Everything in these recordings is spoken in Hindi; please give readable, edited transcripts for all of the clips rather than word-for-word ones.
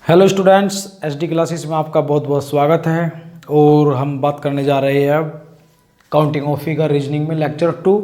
हेलो स्टूडेंट्स, एसडी क्लासेस में आपका बहुत बहुत स्वागत है। और हम बात करने जा रहे हैं अब काउंटिंग ऑफ फिगर रीजनिंग में लेक्चर 2।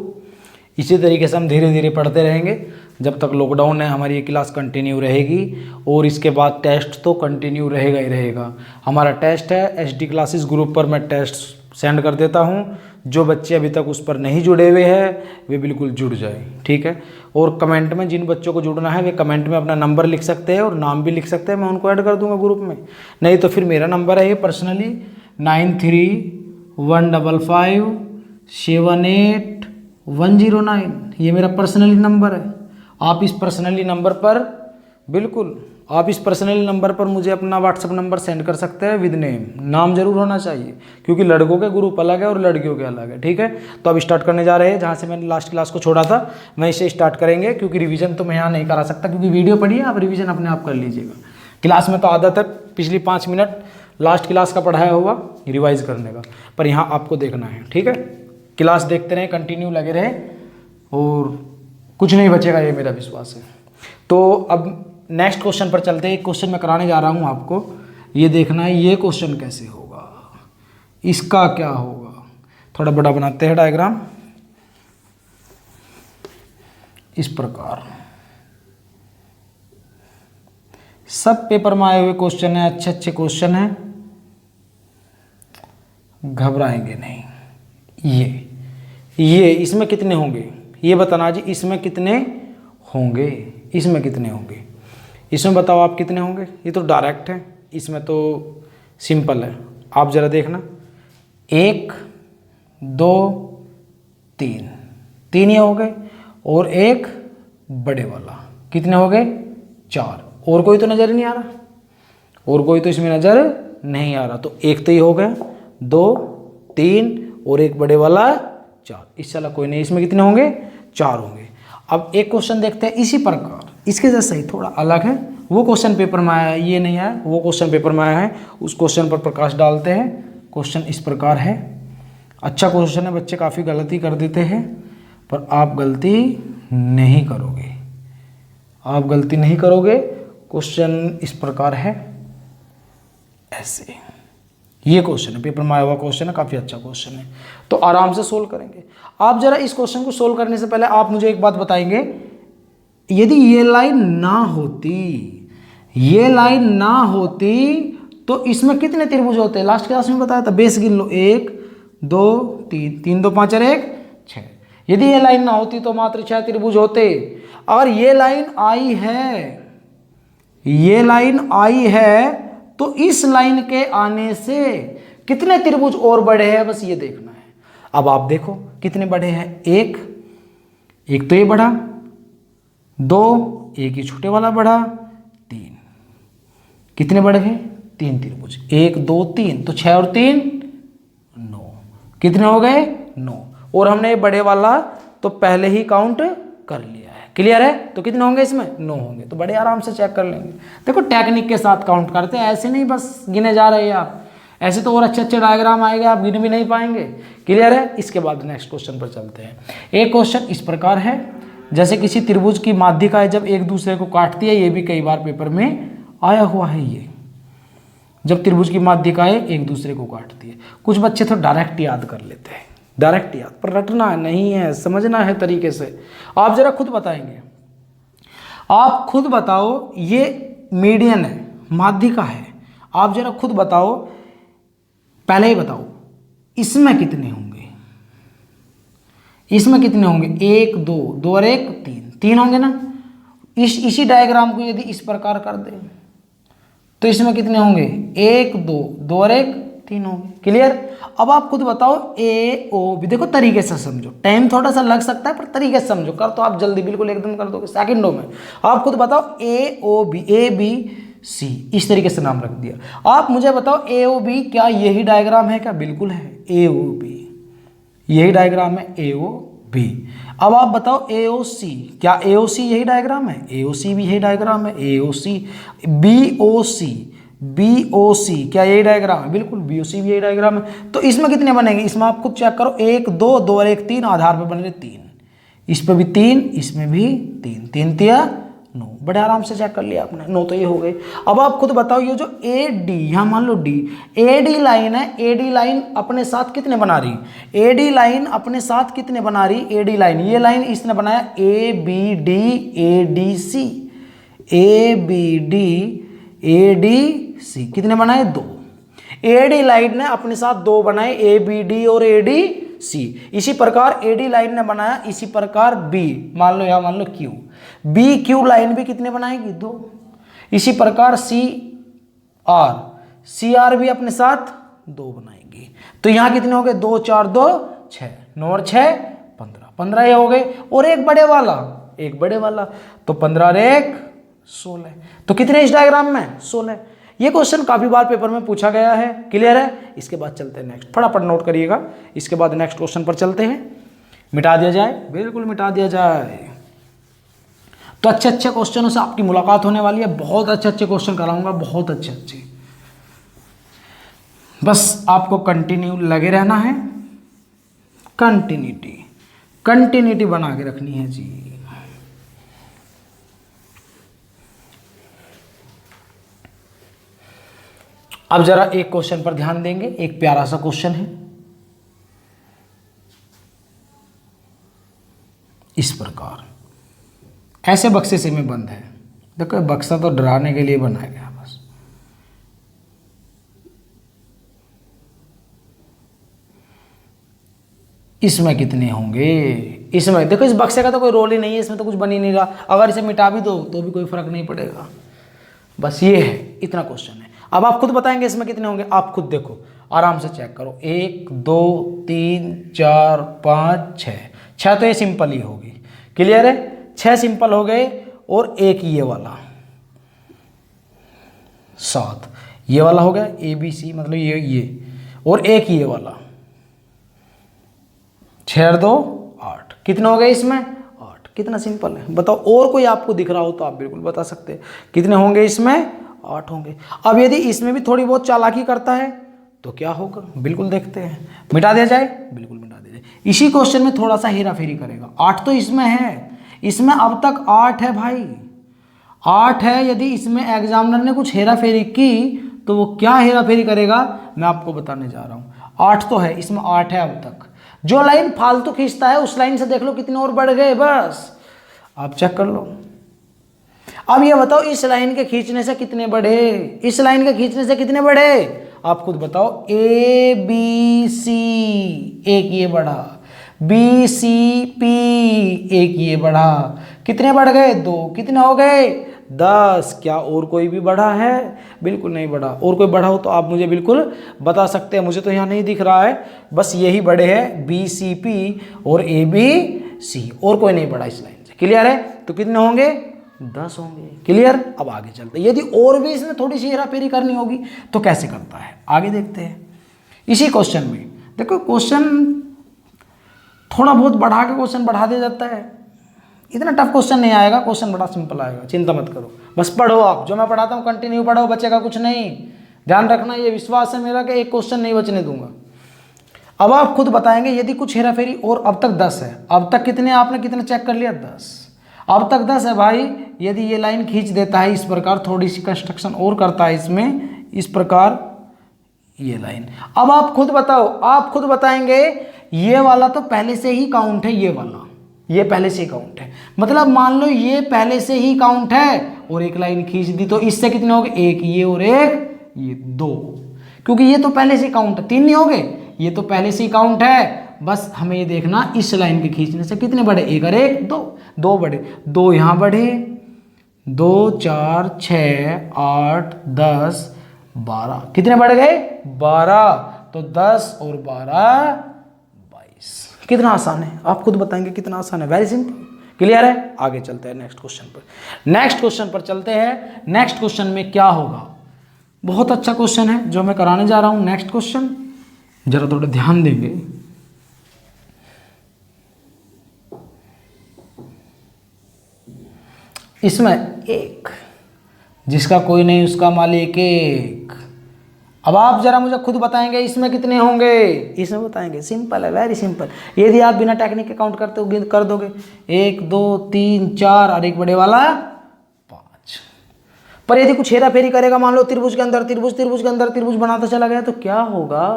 इसी तरीके से हम धीरे धीरे पढ़ते रहेंगे जब तक लॉकडाउन है। हमारी ये क्लास कंटिन्यू रहेगी और इसके बाद टेस्ट तो कंटिन्यू रहेगा ही रहेगा। हमारा टेस्ट है, एसडी क्लासेस ग्रुप पर मैं टेस्ट सेंड कर देता हूँ। जो बच्चे अभी तक उस पर नहीं जुड़े हुए हैं वे बिल्कुल जुड़ जाए, ठीक है। और कमेंट में जिन बच्चों को जुड़ना है वे कमेंट में अपना नंबर लिख सकते हैं और नाम भी लिख सकते हैं, मैं उनको ऐड कर दूंगा ग्रुप में। नहीं तो फिर मेरा नंबर है ये पर्सनली 9315578109, ये मेरा पर्सनली नंबर है। आप इस पर्सनली नंबर पर मुझे अपना व्हाट्सअप नंबर सेंड कर सकते हैं विद नेम। नाम जरूर होना चाहिए क्योंकि लड़कों के ग्रुप अलग है और लड़कियों के अलग है, ठीक है। तो अब स्टार्ट करने जा रहे हैं। जहाँ से मैंने लास्ट क्लास को छोड़ा था मैं इसे स्टार्ट करेंगे क्योंकि रिवीजन तो मैं यहाँ नहीं करा सकता, क्योंकि वीडियो पढ़िए, आप रिवीजन अपने आप कर लीजिएगा। क्लास में तो आदत है पिछली 5 मिनट लास्ट क्लास का पढ़ाया हुआ रिवाइज करने का, पर यहाँ आपको देखना है, ठीक है। क्लास देखते रहें, कंटिन्यू लगे रहे और कुछ नहीं बचेगा, ये मेरा विश्वास है। तो अब नेक्स्ट क्वेश्चन पर चलते हैं। एक क्वेश्चन मैं कराने जा रहा हूँ आपको, ये देखना है ये क्वेश्चन कैसे होगा, इसका क्या होगा। थोड़ा बड़ा बनाते हैं डायग्राम इस प्रकार। सब पेपर में आए हुए क्वेश्चन है, अच्छे अच्छे क्वेश्चन है, घबराएंगे नहीं। ये इसमें कितने होंगे ये बताना जी। इसमें कितने होंगे, इसमें कितने होंगे, इसमें बताओ आप कितने होंगे। ये तो डायरेक्ट है, इसमें तो सिंपल है। आप जरा देखना, 1 2 3 3 ये हो गए और एक बड़े वाला, कितने हो गए 4। और कोई तो नज़र नहीं आ रहा, और कोई तो इसमें नज़र नहीं आ रहा। तो एक तो ये हो गया, 2 3 और एक बड़े वाला 4। इससे अलग कोई नहीं। इसमें कितने होंगे 4 होंगे। अब एक क्वेश्चन देखते हैं इसी प्रकार, इसके जैसा ही थोड़ा अलग है। वो क्वेश्चन पेपर में आया है, ये नहीं आया, वो क्वेश्चन पेपर में आया है। उस क्वेश्चन पर प्रकाश डालते हैं। क्वेश्चन इस प्रकार है, अच्छा क्वेश्चन है, बच्चे काफ़ी गलती कर देते हैं पर आप गलती नहीं करोगे, आप गलती नहीं करोगे। क्वेश्चन इस प्रकार है, ऐसे ये क्वेश्चन है, पेपर में आया हुआ क्वेश्चन है, काफ़ी अच्छा क्वेश्चन है। तो आराम से सोल्व करेंगे। आप जरा इस क्वेश्चन को सोल्व करने से पहले आप मुझे एक बात बताएंगे, यदि ये लाइन ना होती, ये लाइन ना होती तो इसमें कितने त्रिभुज होते? लास्ट क्लास में बताया था, बेस गिन लो, 1 2 3 3 2 5 और 1 6। यदि ये लाइन ना होती तो मात्र 6 त्रिभुज होते। और ये लाइन आई है, ये लाइन आई है तो इस लाइन के आने से कितने त्रिभुज और बड़े हैं, बस ये देखना है। अब आप देखो कितने बड़े हैं, एक तो ये बढ़ा, 2 एक ही छोटे वाला बढ़ा, 3 कितने बड़े हैं 3 त्रिभुज, 1 2 3 तो 6 और 3 9, कितने हो गए 9। और हमने बड़े वाला तो पहले ही काउंट कर लिया है, क्लियर है। तो कितने होंगे इसमें 9 होंगे। तो बड़े आराम से चेक कर लेंगे। देखो टेक्निक के साथ काउंट करते हैं, ऐसे नहीं बस गिने जा रहे हैं आप, ऐसे तो और अच्छे अच्छे डायग्राम आएंगे, आप गिन भी नहीं पाएंगे, क्लियर है। इसके बाद नेक्स्ट क्वेश्चन पर चलते हैं। एक क्वेश्चन इस प्रकार है, जैसे किसी त्रिभुज की माध्यिकाएं जब एक दूसरे को काटती है, ये भी कई बार पेपर में आया हुआ है। ये जब त्रिभुज की माध्यिकाएं एक दूसरे को काटती है, कुछ बच्चे तो डायरेक्ट याद कर लेते हैं, डायरेक्ट याद, पर रटना नहीं है, समझना है तरीके से। आप जरा खुद बताएंगे, आप खुद बताओ, ये मीडियन है, माध्यिका है, आप जरा खुद बताओ, पहले ही बताओ इसमें कितने होंगे, इसमें कितने होंगे 1 2 2 और 1 3 होंगे ना। इसी डायग्राम को यदि इस प्रकार कर दें तो इसमें कितने होंगे 1 2 2 और 1 3 होंगे, क्लियर। अब आप खुद बताओ ए ओ बी, देखो तरीके से समझो, टाइम थोड़ा सा लग सकता है पर तरीके से समझो, कर तो आप जल्दी बिल्कुल एकदम कर दोगे सेकंडों में। आप खुद बताओ ए O B, A B C, इस तरीके से नाम रख दिया। आप मुझे बताओ ए ओ बी क्या यही डायग्राम है क्या? बिल्कुल है, ए ओ बी यही डायग्राम है, ए ओ बी। अब आप बताओ ए ओ सी, क्या ए ओ सी यही डायग्राम है? ए ओ सी भी यही डायग्राम है, ए ओ सी। बी ओ सी, बी ओ सी क्या यही डायग्राम है? बिल्कुल, बी ओ सी भी यही डायग्राम है। तो इसमें कितने बनेंगे? इसमें आप खुद चेक करो, 1 2 2 और 1 3, आधार पे बन रहे 3, इस पे भी 3, इसमें भी 3, 3 तिया 9। बड़े आराम से चेक कर लिया आपने, 9 तो ये हो गए। अब आप खुद बताओ ये जो ए डी, यहाँ मान लो डी, ए डी लाइन है, ए डी लाइन अपने साथ कितने बना रही, ए डी लाइन अपने साथ कितने बना रही, ए डी लाइन, ये लाइन इसने बनाया A B D, A D C, A B D, A D C, कितने बनाए 2। ए डी लाइन ने अपने साथ 2 बनाए, ए बी डी और ए डी सी। इसी प्रकार ए डी लाइन ने बनाया, इसी प्रकार बी, मान लो या मान लो क्यू, बी क्यू लाइन भी कितने बनाएगी 2। इसी प्रकार सी आर भी अपने साथ 2 बनाएगी। तो यहां कितने हो गए 2 4 2 6, 9 और 6 15, 15 ये हो गए। और एक बड़े वाला, तो 15 और 1 16। तो कितने इस डायग्राम में 16। ये क्वेश्चन काफी बार पेपर में पूछा गया है, क्लियर है। इसके बाद चलते हैं नेक्स्ट, फटाफट नोट करिएगा। इसके बाद नेक्स्ट क्वेश्चन पर चलते हैं। मिटा दिया जाए, बिल्कुल मिटा दिया जाए। तो अच्छे अच्छे क्वेश्चनों से आपकी मुलाकात होने वाली है, बहुत अच्छे क्वेश्चन कराऊंगा, बहुत अच्छे। बस आपको कंटिन्यू लगे रहना है, कंटिन्यूटी बना के रखनी है जी। अब जरा एक क्वेश्चन पर ध्यान देंगे, एक प्यारा सा क्वेश्चन है इस प्रकार, ऐसे बक्से से में बंद है। देखो बक्सा तो डराने के लिए बनाया गया बस। इसमें कितने होंगे, इसमें देखो इस बक्से का तो कोई रोल ही नहीं है, इसमें तो कुछ बन ही नहीं रहा। अगर इसे मिटा भी दो तो भी कोई फर्क नहीं पड़ेगा। बस ये है, इतना क्वेश्चन है। अब आप खुद बताएंगे इसमें कितने होंगे, आप खुद देखो, आराम से चेक करो। 1 2 3 4 5 6 तो ये सिंपल ही होगी, क्लियर है। 6 सिंपल हो गए, और एक ये वाला 7, ये वाला हो गया ए बी सी, मतलब ये और एक ये वाला 6 और 2 8, कितने हो गए इसमें 8। कितना सिंपल है बताओ। और कोई आपको दिख रहा हो तो आप बिल्कुल बता सकते हैं कितने होंगे, इसमें 8 होंगे। अब यदि इसमें भी थोड़ी बहुत चालाकी करता है तो क्या होगा, बिल्कुल देखते हैं। मिटा दिया जाए, बिल्कुल मिटा दिया जाए। इसी क्वेश्चन में थोड़ा सा हेरा फेरी करेगा। 8 तो इसमें है, इसमें अब तक 8 है भाई, 8 है। यदि इसमें एग्जामिनर ने कुछ हेरा फेरी की तो वो क्या हेरा फेरी करेगा मैं आपको बताने जा रहा हूं। 8 तो है, इसमें 8 है अब तक। जो लाइन फालतू खींचता है उस लाइन से देख लो कितने और बढ़ गए, बस आप चेक कर लो। अब ये बताओ इस लाइन के खींचने से कितने बढ़े, इस लाइन के खींचने से कितने बढ़े, आप खुद बताओ। ए बी सी एक ये बढ़ा, बी सी पी एक ये बढ़ा, कितने बढ़ गए 2, कितने हो गए 10। क्या और कोई भी बढ़ा है, बिल्कुल नहीं बढ़ा। और कोई बढ़ा हो तो आप मुझे बिल्कुल बता सकते हैं, मुझे तो यहाँ नहीं दिख रहा है, बस यही बढ़े हैं बी सी पी और ए बी सी, और कोई नहीं बढ़ा इस लाइन से, क्लियर है। तो कितने होंगे 10 होंगे, क्लियर। अब आगे चलते हैं। यदि और भी इसमें थोड़ी सी हेरा फेरी करनी होगी तो कैसे करता है, आगे देखते हैं। इसी क्वेश्चन में देखो, क्वेश्चन थोड़ा बहुत बढ़ा के क्वेश्चन बढ़ा दिया जाता है, इतना टफ क्वेश्चन नहीं आएगा, क्वेश्चन बड़ा सिंपल आएगा, चिंता मत करो। बस पढ़ो, आप जो मैं पढ़ाता हूँ कंटिन्यू पढ़ो, बचेगा कुछ नहीं। ध्यान रखना, ये विश्वास है मेरा कि एक क्वेश्चन नहीं बचने दूंगा। अब आप खुद बताएंगे यदि कुछ हेरा फेरी, और अब तक 10 है, अब तक कितने आपने कितने चेक कर लिया 10, अब तक 10 है भाई। यदि ये लाइन खींच देता है इस प्रकार, थोड़ी सी कंस्ट्रक्शन और करता है इसमें इस प्रकार, ये लाइन। अब आप खुद बताओ, आप खुद बताएंगे ये वाला तो पहले से ही काउंट है, ये वाला ये पहले से ही काउंट है, मतलब मान लो ये पहले से ही काउंट है, और एक लाइन खींच दी तो इससे कितने हो गए, एक ये और एक ये 2, क्योंकि ये तो पहले से काउंट है। 3 नहीं हो गए, ये तो पहले से ही काउंट है। बस हमें ये देखना इस लाइन के खींचने से कितने बढ़े, एक और एक 2, 2 बढ़े, 2 यहाँ बढ़े, 2 4 6 8 10 12, कितने बढ़ गए 12। तो 10 और 12 22। कितना आसान है, आप खुद बताएंगे कितना आसान है, वेरी सिंपल, क्लियर है। आगे चलते हैं नेक्स्ट क्वेश्चन पर। नेक्स्ट क्वेश्चन पर चलते हैं। नेक्स्ट क्वेश्चन में क्या होगा, बहुत अच्छा क्वेश्चन है जो मैं कराने जा रहा हूं। नेक्स्ट क्वेश्चन जरा थोड़ा ध्यान देंगे। इसमें एक, जिसका कोई नहीं उसका मालिक एक। अब आप जरा मुझे खुद बताएंगे इसमें कितने होंगे, इसमें बताएंगे, सिंपल है, वेरी सिंपल। यदि आप बिना टेक्निक के काउंट करते हो कर दोगे, 1 2 3 4 और एक बड़े वाला पर यदि कुछ हेरा फेरी करेगा, मान लो त्रिभुज के अंदर त्रिभुज, त्रिभुज के अंदर त्रिभुज बनाता चला गया, तो क्या होगा?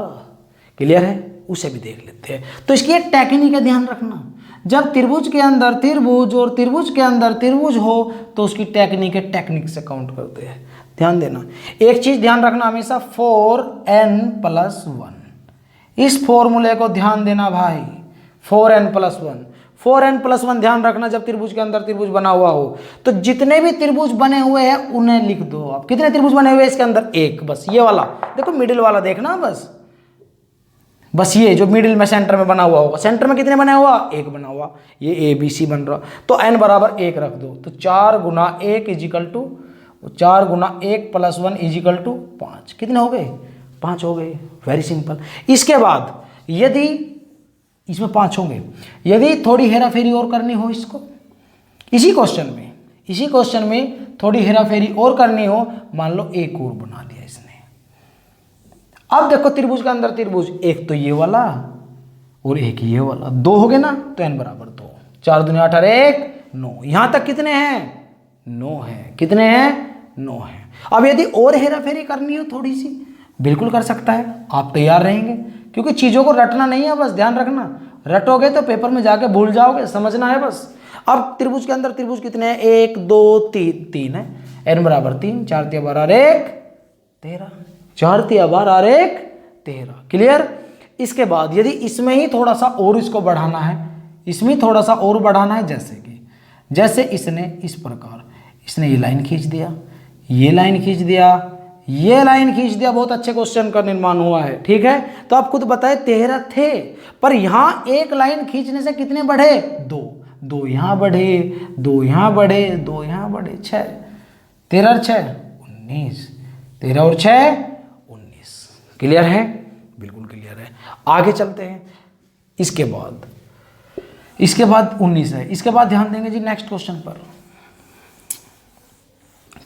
क्लियर है? उसे भी देख लेते हैं। तो इसकी एक टेक्निक है, ध्यान रखना, जब त्रिभुज के अंदर त्रिभुज और त्रिभुज के अंदर त्रिभुज हो तो उसकी टेक्निक है, टेक्निक से काउंट करते हैं। ध्यान देना, एक चीज ध्यान रखना हमेशा, 4n+1, इस फॉर्मूले को ध्यान देना भाई, 4n+1, 4n+1 ध्यान रखना। जब त्रिभुज के अंदर त्रिभुज बना हुआ हो तो जितने भी त्रिभुज बने हुए हैं उन्हें लिख दो आप। कितने त्रिभुज बने हुए हैं इसके अंदर? एक, बस ये वाला देखो, मिडिल वाला देखना, बस ये जो मिडिल में सेंटर में बना हुआ होगा। सेंटर में कितने बना हुआ? एक बना हुआ, ये ABC बन रहा, तो n बराबर 1 रख दो। तो 4 गुना 1 + 1 = 5। कितने हो गए? 5 हो गए। Very simple. इसके बाद यदि इसमें 5 होंगे, यदि थोड़ी हेरा फेरी और करनी हो इसको, इसी क्वेश्चन में थोड़ी हेरा फेरी और करनी हो, मान लो एक और बना दिया इसने। अब देखो त्रिभुज के अंदर त्रिभुज, एक तो ये वाला और एक ये वाला, 2 हो गए ना, तो n बराबर 2, 4 दूनी 8 और 1 9। यहां तक कितने हैं? 9 है। कितने हैं? 9 है। अब यदि और हेरा फेरी करनी हो थोड़ी सी, बिल्कुल कर सकता है। आप तैयार रहेंगे, क्योंकि चीजों को रटना नहीं है, बस ध्यान रखना, रटोगे तो पेपर में जाके भूल जाओगे, समझना है बस। अब त्रिभुज के अंदर त्रिभुज कितने हैं? 1 2 3, 3 है, n बराबर 3, 4 × 12 और 1 13, 4 × 12 और 1 13। क्लियर? इसके बाद यदि इसमें ही थोड़ा सा और इसको बढ़ाना है, इसमें थोड़ा सा और बढ़ाना है, जैसे इसने इस प्रकार, इसने ये लाइन खींच दिया, ये लाइन खींच दिया, ये लाइन खींच दिया, बहुत अच्छे क्वेश्चन का निर्माण हुआ है। ठीक है, तो आप खुद बताए 13 थे, पर यहां एक लाइन खींचने से कितने बढ़े? 2 यहां बढ़े, 2 यहां बढ़े, 2 यहां बढ़े, 6, 13 और 6 19, 13 और 6 19। क्लियर है? बिल्कुल क्लियर है। आगे चलते हैं। इसके बाद 19 है। इसके बाद ध्यान देंगे जी नेक्स्ट क्वेश्चन पर।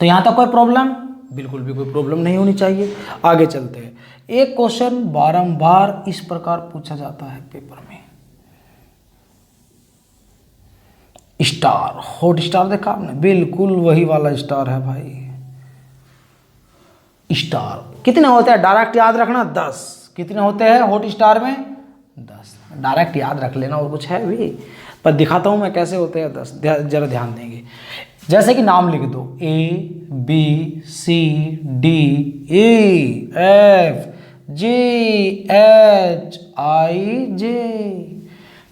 तो यहां तक कोई प्रॉब्लम? बिल्कुल भी कोई प्रॉब्लम नहीं होनी चाहिए। आगे चलते हैं। एक क्वेश्चन बारंबार इस प्रकार पूछा जाता है पेपर में, स्टार, हॉट स्टार देखा आपने? बिल्कुल वही वाला स्टार है भाई। स्टार कितने होते हैं? डायरेक्ट याद रखना 10। कितने होते हैं हॉट स्टार में? 10। डायरेक्ट याद रख लेना, और कुछ है भी, पर दिखाता हूं मैं कैसे होते हैं 10, जरा ध्यान देंगे। जैसे कि नाम लिख दो, ABCDEFGHIJ,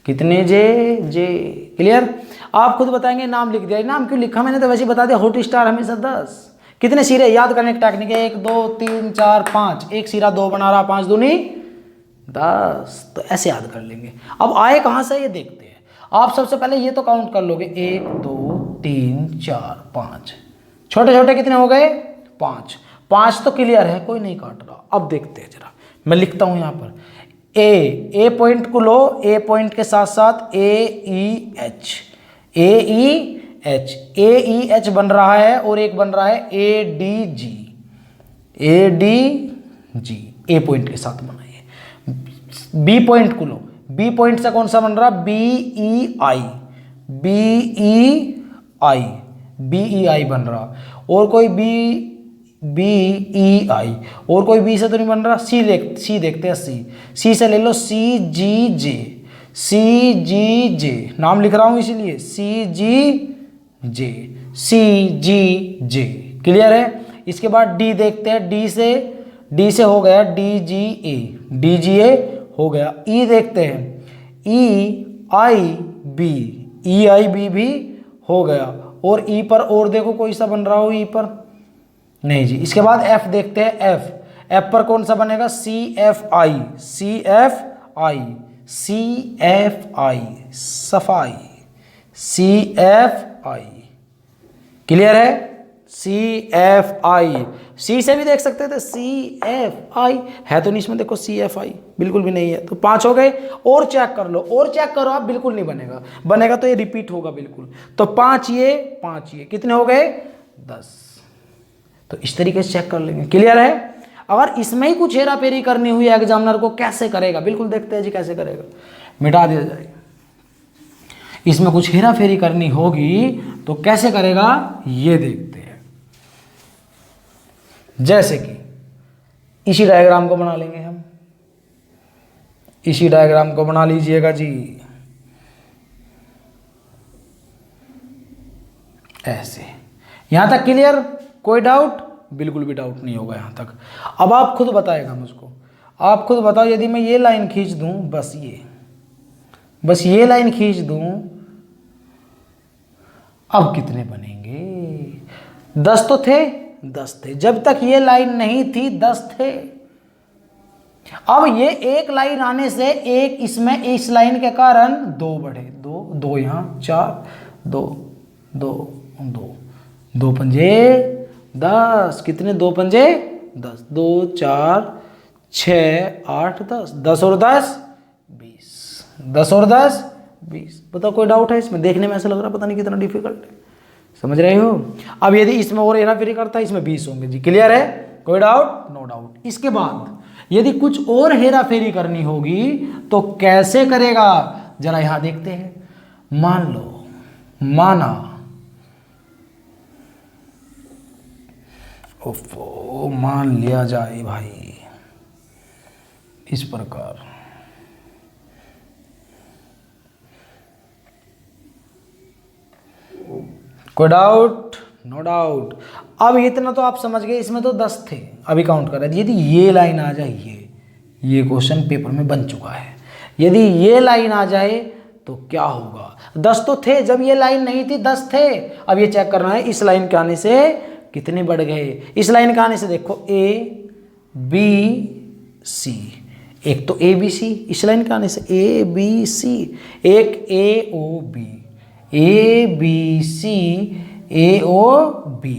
कितने जे? क्लियर? आप खुद बताएंगे। नाम लिख दिया, नाम क्यों लिखा मैंने? तो वैसे ही बता दिया, हॉट स्टार हमेशा 10। कितने सिरे? याद करने की टेक्निक है, 1 2 3 4 5, एक सिरा 2 बना रहा, 5 दूनी 10, तो ऐसे याद कर लेंगे। अब आए कहां से ये देखते हैं। आप सबसे पहले ये तो काउंट कर लोगे, 1 2 3 4 5, छोटे छोटे कितने हो गए? 5। 5 तो क्लियर है, कोई नहीं काट रहा। अब देखते हैं जरा, मैं लिखता हूं यहां पर, ए पॉइंट को लो, ए पॉइंट के साथ साथ AEH बन रहा है, और एक बन रहा है ADG, ए पॉइंट के साथ बनाइए। बी पॉइंट को लो, बी पॉइंट से कौन सा बन रहा? BEI बन रहा, और कोई BEI, और कोई बी से तो नहीं बन रहा। सी देखते हैं, सी से ले लो, CGJ, नाम लिख रहा हूं इसीलिए, CGJ। क्लियर है? इसके बाद डी देखते हैं, डी से हो गया DGA हो गया। ई देखते हैं, EIB भी हो गया, और ई पर और देखो कोई सा बन रहा हो, ई पर नहीं जी। इसके बाद एफ देखते हैं, एफ पर कौन सा बनेगा? CFI, सफाई, CFI। क्लियर है? CFI, सी से भी देख सकते थे, CFI है तो नहीं इसमें, देखो CFI बिल्कुल भी नहीं है, तो 5 हो गए। और चेक कर लो, और चेक करो आप, बिल्कुल नहीं बनेगा तो ये रिपीट होगा बिल्कुल। तो 5 ये, कितने हो गए? 10। तो इस तरीके से चेक कर लेंगे। क्लियर है? अगर इसमें ही कुछ हेरा फेरी करनी हुई एग्जामिनर को, कैसे करेगा? बिल्कुल देखते हैं जी कैसे करेगा, मिटा दिया जाए। इसमें कुछ हेरा फेरी करनी होगी तो कैसे करेगा, ये देखते हैं। जैसे कि इसी डायग्राम को बना लेंगे हम, इसी डायग्राम को बना लीजिएगा जी, ऐसे। यहां तक क्लियर? कोई डाउट? बिल्कुल भी डाउट नहीं होगा यहां तक। अब आप खुद बताएगा मुझको, आप खुद बताओ, यदि मैं ये लाइन खींच दूं, बस ये लाइन खींच दूं, अब कितने बनेंगे? 10 तो थे, 10 थे। जब तक ये लाइन नहीं थी 10 थे। अब ये एक लाइन आने से एक इसमें, इस लाइन के कारण 2 बढ़े, 2 यहां, 4, 2 2 2 2 पंजे 10। कितने? 2 पंजे 10, 2 4 6 8 10, 10 और 10 20, 10 और 10 20। बताओ कोई डाउट है इसमें? देखने में ऐसा लग रहा है पता नहीं कितना डिफिकल्ट है, समझ रहे हो? अब यदि इसमें और हेरा फेरी करता है, इसमें 20 होंगे जी। क्लियर है? कोई डाउट? No doubt. इसके बाद यदि कुछ और हेरा फेरी करनी होगी तो कैसे करेगा, जरा यहां देखते हैं। मान लो, माना, ओफो, मान लिया जाए भाई इस प्रकार, कोई डाउट? No doubt. अब इतना तो आप समझ गए, इसमें तो 10 थे, अभी काउंट कर रहे थे। यदि ये लाइन आ जाए, ये क्वेश्चन पेपर में बन चुका है, यदि ये लाइन आ जाए तो क्या होगा? 10 तो थे, जब ये लाइन नहीं थी 10 थे। अब ये चेक करना है इस लाइन के आने से कितने बढ़ गए। इस लाइन के आने से देखो A B C, एक तो A B C, इस लाइन के आने से A B C, एक A O B, A B C A O B।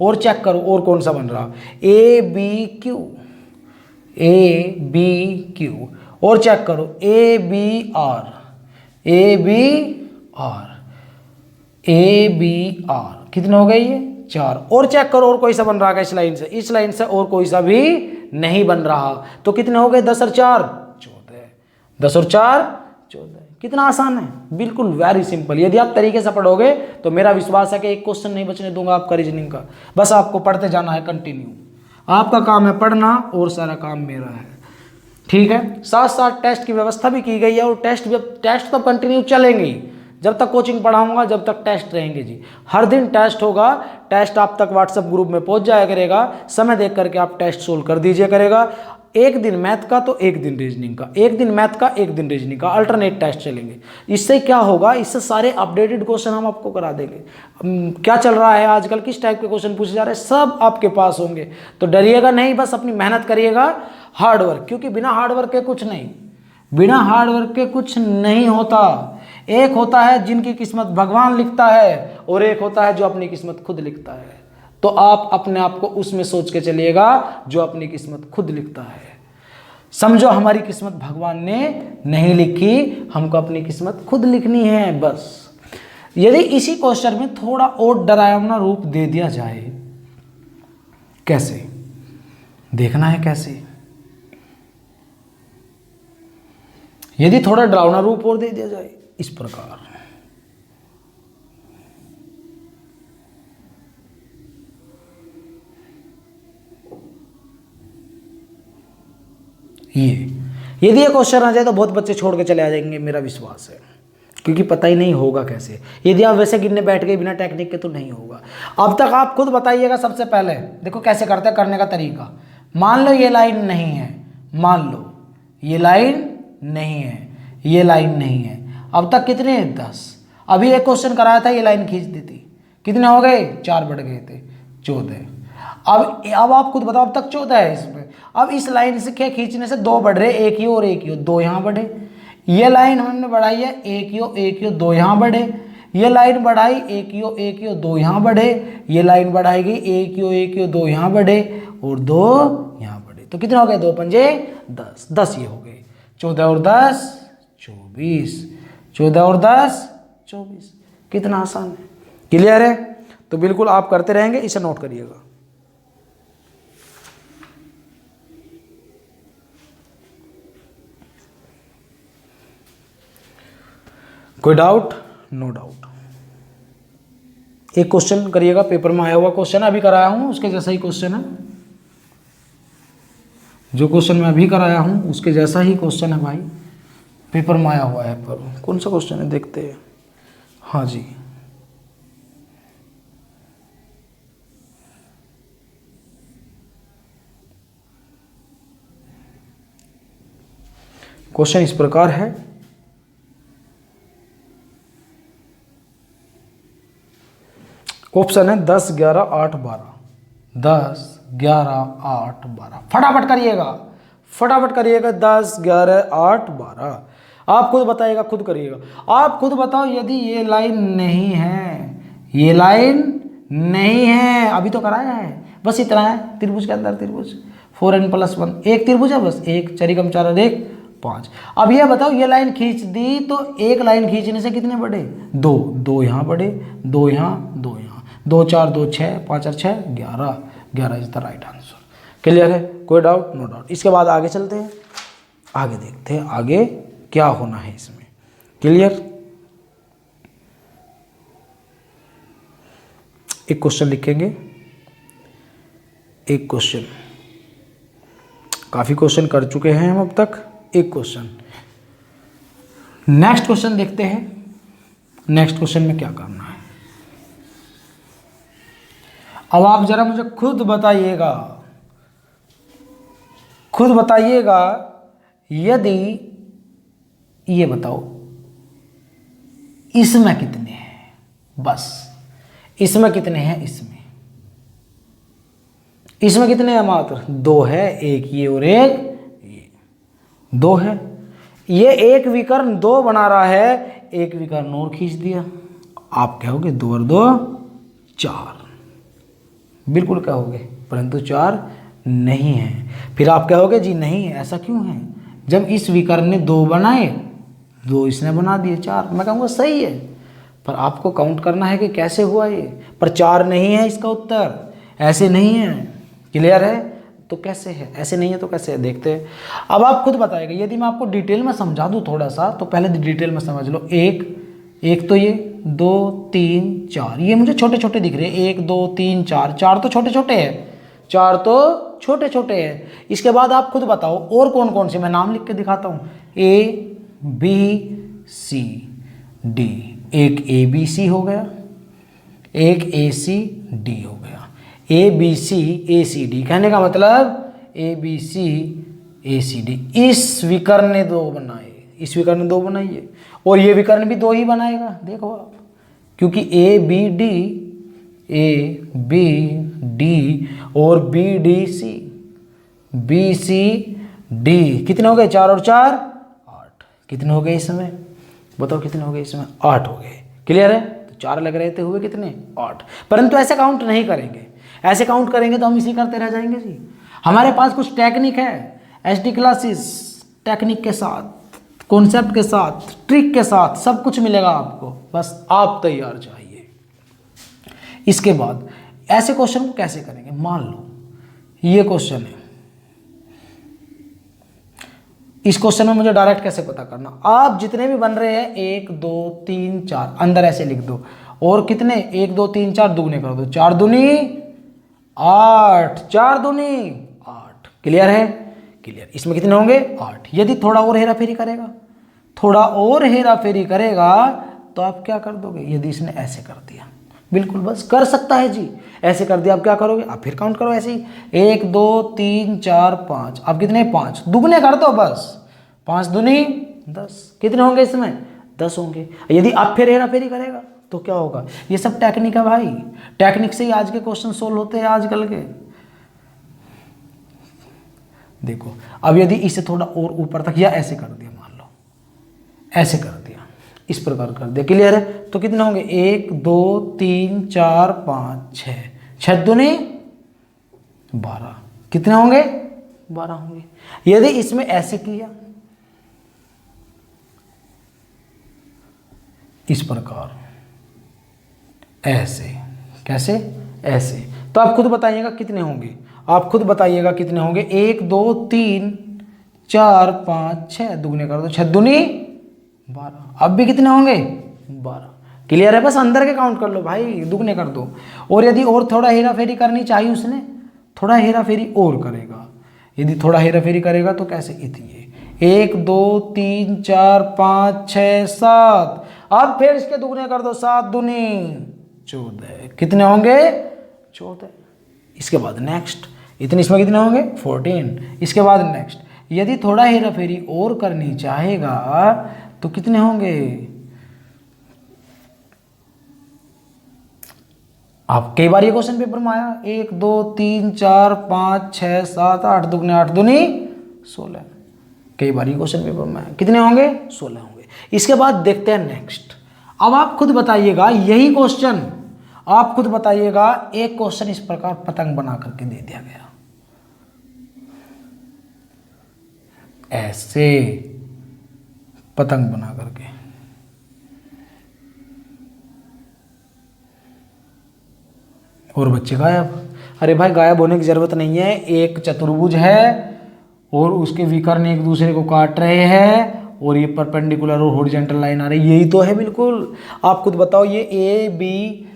और चेक करो और कौन सा बन रहा, A B Q, A B Q। और चेक करो A B R, A B R, A B R। कितने हो गए ये? 4। और चेक करो और कोई सा बन रहा है इस लाइन से, इस लाइन से और कोई सा भी नहीं बन रहा। तो कितने हो गए? 10 और 4 14, 10 और 4 14। कितना आसान है, बिल्कुल वेरी सिंपल। यदि आप तरीके से पढ़ोगे तो मेरा विश्वास है कि एक क्वेश्चन नहीं बचने दूंगा आपका रीजनिंग का। बस आपको पढ़ते जाना है कंटिन्यू, आपका काम है पढ़ना और सारा काम मेरा है, ठीक है? साथ साथ टेस्ट की व्यवस्था भी की गई है, और टेस्ट तो कंटिन्यू चलेंगे ही। जब तक कोचिंग पढ़ाऊंगा जब तक टेस्ट रहेंगे जी। हर दिन टेस्ट होगा, टेस्ट आप तक व्हाट्सएप ग्रुप में पहुंच जाया करेगा। समय देख करके आप टेस्ट सोल्व कर दीजिए करेगा। एक दिन मैथ का तो एक दिन रीजनिंग का, एक दिन मैथ का एक दिन रीजनिंग का, अल्टरनेट टेस्ट चलेंगे। इससे क्या होगा, इससे सारे अपडेटेड क्वेश्चन हम आपको करा देंगे। क्या चल रहा है आजकल, किस टाइप के क्वेश्चन पूछे जा रहे हैं, सब आपके पास होंगे। तो डरिएगा नहीं, बस अपनी मेहनत करिएगा, हार्डवर्क, क्योंकि बिना हार्डवर्क के कुछ नहीं, बिना हार्डवर्क के कुछ नहीं होता। एक होता है जिनकी किस्मत भगवान लिखता है, और एक होता है जो अपनी किस्मत खुद लिखता है। तो आप अपने आप को उसमें सोच के चलिएगा जो अपनी किस्मत खुद लिखता है। समझो हमारी किस्मत भगवान ने नहीं लिखी, हमको अपनी किस्मत खुद लिखनी है बस। यदि इसी क्वेश्चन में थोड़ा और डरावना रूप दे दिया जाए, कैसे देखना है, कैसे? यदि थोड़ा डरावना रूप और दे दिया जाए इस प्रकार, यदि ये क्वेश्चन आ जाए तो बहुत बच्चे छोड़ के चले आ जाएंगे, मेरा विश्वास है, क्योंकि पता ही नहीं होगा कैसे। यदि आप वैसे गिनने बैठ गए बिना टेक्निक के तो नहीं होगा। अब तक आप खुद बताइएगा। सबसे पहले देखो कैसे करते हैं, करने का तरीका। मान लो ये लाइन नहीं है, मान लो ये लाइन नहीं है, ये लाइन नहीं है। अब तक कितने? 10। अभी एक क्वेश्चन कराया था, ये लाइन खींच दी थी, कितने हो गए? 4 बढ़ गए थे, 14। अब आप खुद बताओ, अब तक 14 है इसमें। अब इस लाइन से क्या खींचने से 2 बढ़ रहे, एक ही और एक ही, 2 यहाँ बढ़े। ये लाइन हमने बढ़ाई है, एक ही 2 यहाँ बढ़े। ये लाइन बढ़ाई, एक ही 2 यहाँ बढ़े। ये लाइन बढ़ाएगी, एक ही 2 यहाँ बढ़े और 2 यहाँ बढ़े। तो कितने हो गए? 2 पंजे 10, 10 ये हो गए। 14 और 10 24, 14 और 10 24। कितना आसान है, क्लियर है? तो बिल्कुल आप करते रहेंगे, इसे नोट करिएगा। कोई डाउट? No doubt. एक क्वेश्चन करिएगा, पेपर में आया हुआ क्वेश्चन अभी कराया हूं, उसके जैसा ही क्वेश्चन है। जो क्वेश्चन मैं अभी कराया हूँ उसके जैसा ही क्वेश्चन है भाई, पेपर में आया हुआ है। पर कौन सा क्वेश्चन है देखते हैं। हाँ जी, क्वेश्चन इस प्रकार है, ऑप्शन है 10, 11, 8, 12। 10, 11, 8, 12। फटाफट करिएगा, फटाफट करिएगा। 10, 11, 8, 12। आप खुद बताइएगा, खुद करिएगा। आप खुद बताओ, यदि ये लाइन नहीं है, ये लाइन नहीं है, अभी तो कराया है, बस इतना है। त्रिभुज के अंदर त्रिभुज 4n+1, एक त्रिभुज है बस, एक चरिकम 4 और 1 5। अब ये बताओ, ये लाइन खींच दी तो एक लाइन खींचने से कितने बढ़े? 2, 2 यहाँ बढ़े, 2 यहाँ, 2 यहाँ, 2 4 2 6, 5 और 6 11, 11 is the right answer. Clear है? कोई डाउट? No doubt. इसके बाद आगे चलते हैं, आगे देखते हैं आगे क्या होना है इसमें। क्लियर? एक क्वेश्चन लिखेंगे, एक क्वेश्चन, काफी क्वेश्चन कर चुके हैं हम अब तक। एक क्वेश्चन, नेक्स्ट क्वेश्चन देखते हैं। नेक्स्ट क्वेश्चन में क्या करना है, अब आप जरा मुझे खुद बताइएगा, खुद बताइएगा। यदि ये बताओ इसमें कितने हैं, बस इसमें कितने हैं, इसमें कितने हैं? मात्र 2 है, एक ये और एक ये, 2 है। ये एक विकर्ण 2 बना रहा है, एक विकर्ण और खींच दिया। आप कहोगे 2 और 2 4, बिल्कुल कहोगे, परंतु 4 नहीं है। फिर आप कहोगे जी नहीं है, ऐसा क्यों है? जब इस विकर्ण ने 2 बनाए, 2 इसने बना दिए 4। मैं कहूँगा सही है, पर आपको काउंट करना है कि कैसे हुआ ये। पर 4 नहीं है इसका उत्तर, ऐसे नहीं है। क्लियर है? तो कैसे है? ऐसे नहीं है तो कैसे है, देखते हैं। अब आप खुद बताइएगा। यदि मैं आपको डिटेल में समझा दूँ थोड़ा सा, तो पहले डिटेल में समझ लो। एक तो ये 2 3 4, ये मुझे छोटे छोटे दिख रहे हैं। 1 2 3 4, 4 तो छोटे छोटे हैं, 4 तो छोटे छोटे हैं। इसके बाद आप खुद बताओ और कौन कौन से, मैं नाम लिख के दिखाता हूँ। A B C D, एक ABC हो गया, एक ACD हो गया। ABC ACD कहने का मतलब ABC ACD। इस विकर्ण ने 2 बनाए, इस विकर्ण ने 2 बनाइए, और ये विकर्ण भी 2 ही बनाएगा। देखो आप, क्योंकि ABD ABD और BDC BCD कितने हो गए? 4 और 4 8। कितने हो गए इसमें? बताओ कितने हो गए इसमें? 8 हो गए। क्लियर है? तो 4 लग रहे थे, हुए कितने? 8। परंतु ऐसे काउंट नहीं करेंगे, ऐसे काउंट करेंगे तो हम इसी करते रह जाएंगे जी। हमारे पास कुछ टेक्निक है, HD क्लासेस टेक्निक के साथ, कॉन्सेप्ट के साथ, ट्रिक के साथ, सब कुछ मिलेगा आपको, बस आप तैयार चाहिए। इसके बाद ऐसे क्वेश्चन को कैसे करेंगे? मान लो ये क्वेश्चन है, इस क्वेश्चन में मुझे डायरेक्ट कैसे पता करना? आप जितने भी बन रहे हैं 1 2 3 4 अंदर ऐसे लिख दो, और कितने? 1 2 3 4 दुगने कर दो, 4 दूनी 8, 4 दूनी 8। क्लियर है? क्लियर। इसमें कितने होंगे? 8। यदि थोड़ा और हेरा फेरी करेगा, थोड़ा और हेरा फेरी करेगा तो आप क्या कर दोगे? यदि इसने ऐसे कर दिया, बिल्कुल बस कर सकता है जी, ऐसे कर दिया, आप क्या करोगे? आप फिर काउंट करो ऐसे ही, 1 2 3 4 5। अब कितने? 5 दुगने कर दो बस, 5 दूनी 10। कितने होंगे इसमें? 10 होंगे। यदि आप फिर हेरा फेरी करेगा तो क्या होगा? ये सब टेक्निक है भाई, टेक्निक से ही आज के क्वेश्चन सोल्व होते हैं आजकल के। देखो अब यदि इसे थोड़ा और ऊपर तक या ऐसे कर दिया, मान लो ऐसे कर दिया, इस प्रकार कर दिया। क्लियर है? तो कितने होंगे? 1 2 3 4 5 6, 6 दूनी 12। कितने होंगे? 12 होंगे। यदि इसमें ऐसे किया, इस प्रकार, ऐसे, कैसे? ऐसे, तो आप खुद बताइएगा कितने होंगे, आप खुद बताइएगा कितने होंगे। 1 2 3 4 5 6 दुगने कर दो, 6 दूनी 12। अब भी कितने होंगे? 12। क्लियर है? बस अंदर के काउंट कर लो भाई, दुगने कर दो। और यदि और थोड़ा हेरा फेरी करनी चाहिए उसने, थोड़ा हेरा फेरी और करेगा। यदि थोड़ा हेरा फेरी करेगा तो कैसे, ये 1 2 3 4 5 6 7, अब फिर इसके दुगने कर दो, 7 दूनी 14, कितने होंगे 14। इसके बाद नेक्स्ट, इतने इसमें कितने होंगे 14। इसके बाद नेक्स्ट, यदि थोड़ा हेरा फेरी और करनी चाहेगा तो कितने होंगे, आप कई बार ये क्वेश्चन पेपर में आया, 1 2 3 4 5 6 7 8 दुगने 8 दूनी 16, कई बार ये क्वेश्चन पेपर में आया, कितने होंगे 16 होंगे। इसके बाद देखते हैं नेक्स्ट। अब आप खुद बताइएगा, यही क्वेश्चन आप खुद बताइएगा, एक क्वेश्चन इस प्रकार पतंग बना करके दे दिया गया, ऐसे पतंग बना करके, और बच्चे गायब। अरे भाई गायब होने की जरूरत नहीं है, एक चतुर्भुज है और उसके विकर्ण एक दूसरे को काट रहे हैं और ये परपेंडिकुलर और हॉरिजॉन्टल लाइन आ रही है, यही तो है बिल्कुल। आप खुद बताओ, ये ए बी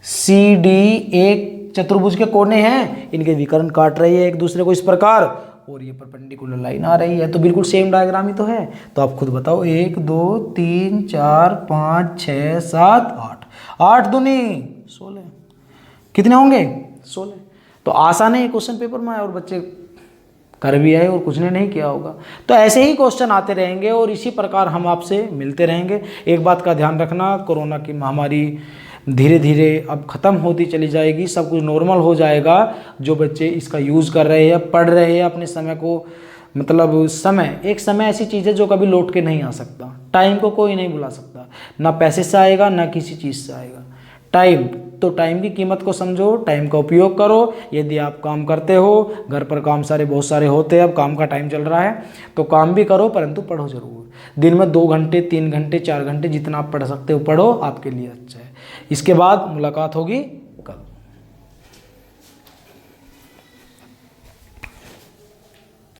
सी डी एक चतुर्भुज के कोने हैं, इनके विकर्ण काट रही है एक दूसरे को इस प्रकार, और ये परपेंडिकुलर लाइन आ रही है, तो बिल्कुल सेम डायग्राम ही तो है। तो आप खुद बताओ, 1 2 3 4 5 6 7 8, 8 दूनी 16, कितने होंगे 16। तो आसान है ये क्वेश्चन पेपर में आया और बच्चे कर भी आए और कुछ ने नहीं किया होगा। तो ऐसे ही क्वेश्चन आते रहेंगे और इसी प्रकार हम आपसे मिलते रहेंगे। एक बात का ध्यान रखना, कोरोना की महामारी धीरे धीरे अब ख़त्म होती चली जाएगी, सब कुछ नॉर्मल हो जाएगा। जो बच्चे इसका यूज़ कर रहे हैं, पढ़ रहे हैं, अपने समय को, मतलब समय एक समय ऐसी चीज़ है जो कभी लौट के नहीं आ सकता। टाइम को कोई नहीं बुला सकता, ना पैसे से आएगा ना किसी चीज़ से आएगा। टाइम, तो टाइम की कीमत को समझो, टाइम का उपयोग करो। यदि आप काम करते हो, घर पर काम बहुत सारे होते हैं, अब काम का टाइम चल रहा है तो काम भी करो, परंतु पढ़ो जरूर। दिन में 2 घंटे 3 घंटे 4 घंटे जितना आप पढ़ सकते हो पढ़ो, आपके लिए अच्छा है। इसके बाद मुलाकात होगी